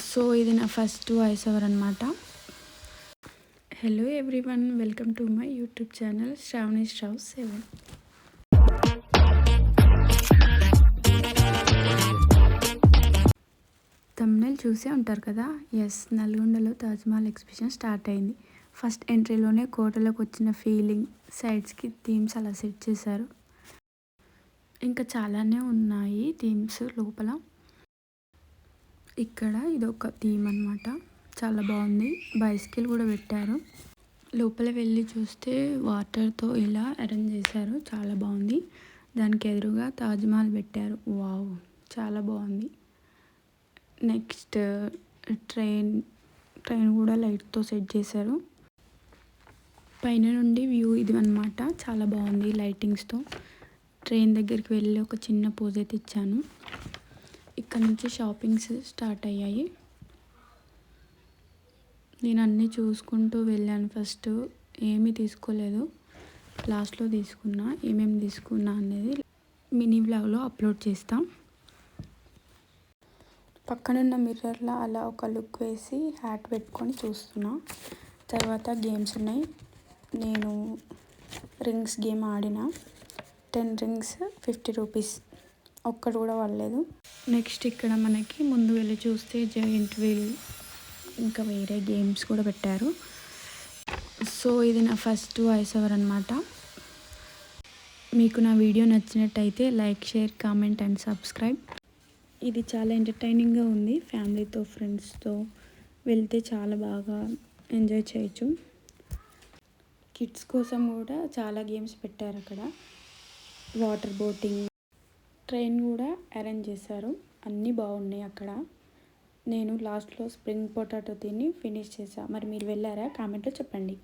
So ఇది నా first voice over అనమాట. Hello everyone, welcome to my YouTube channel Sravani స్ట్రౌస్ 7. థంబ్నెయిల్ చూసే ఉంటారు కదా. ఎస్, నల్గొండలో తాజ్మహల్ ఎగ్జిబిషన్ స్టార్ట్ అయింది. ఫస్ట్ ఎంట్రీలోనే కోటలోకి వచ్చిన ఫీలింగ్, సైడ్స్కి థీమ్స్ అలా సెట్ చేశారు. ఇంకా చాలానే ఉన్నాయి థీమ్స్ లోపల. ఇక్కడ ఇదొక థీమ్ అనమాట, చాలా బాగుంది. బైసికల్ కూడా పెట్టారు. లోపల వెళ్ళి చూస్తే వాటర్తో ఇలా అరేంజ్ చేశారు, చాలా బాగుంది. దానికి ఎదురుగా తాజ్మహల్ పెట్టారు. వావ్, చాలా బాగుంది. నెక్స్ట్ ట్రైన్ కూడా లైట్తో సెట్ చేశారు. పైన నుండి వ్యూ ఇది అనమాట, చాలా బాగుంది లైటింగ్స్తో. ట్రైన్ దగ్గరికి వెళ్ళి ఒక చిన్న పోజ్ అయితే ఇచ్చాను. ఇక్కడ నుంచి షాపింగ్స్ స్టార్ట్ అయ్యాయి. నేను అన్నీ చూసుకుంటూ వెళ్ళాను. ఫస్ట్ ఏమీ తీసుకోలేదు, లాస్ట్లో తీసుకున్నా. ఏమేమి తీసుకున్నా అనేది మినీ వ్లాగ్లో అప్లోడ్ చేస్తాం. పక్కనున్న మిర్రర్లో అలా ఒక లుక్ వేసి హ్యాట్ పెట్టుకొని చూస్తున్నా. తర్వాత గేమ్స్ ఉన్నాయి. నేను రింగ్స్ గేమ్ ఆడిన. 10 రింగ్స్ 50 రూపీస్, ఒక్కటి కూడా పడలేదు. నెక్స్ట్ ఇక్కడ మనకి ముందు వెళ్ళి చూస్తే జాయింట్ వీల్, ఇంకా వేరే గేమ్స్ కూడా పెట్టారు. సో ఇది నా ఫస్ట్ వాయిస్ ఓవర్ అనమాట. మీకు నా వీడియో నచ్చినట్టయితే like, share, comment and subscribe. ఇది చాలా ఎంటర్టైనింగ్గా ఉంది. ఫ్యామిలీతో, ఫ్రెండ్స్తో వెళ్తే చాలా బాగా ఎంజాయ్ చేయొచ్చు. కిడ్స్ కోసం కూడా చాలా గేమ్స్ పెట్టారు అక్కడ. వాటర్ బోటింగ్, ట్రైన్ కూడా అరేంజ్ చేశారు. అన్నీ బాగున్నాయి అక్కడ. నేను లాస్ట్లో స్ప్రింగ్ పొటాటో తిని ఫినిష్ చేశాను. మరి మీరు వెళ్ళారా? కామెంట్లో చెప్పండి.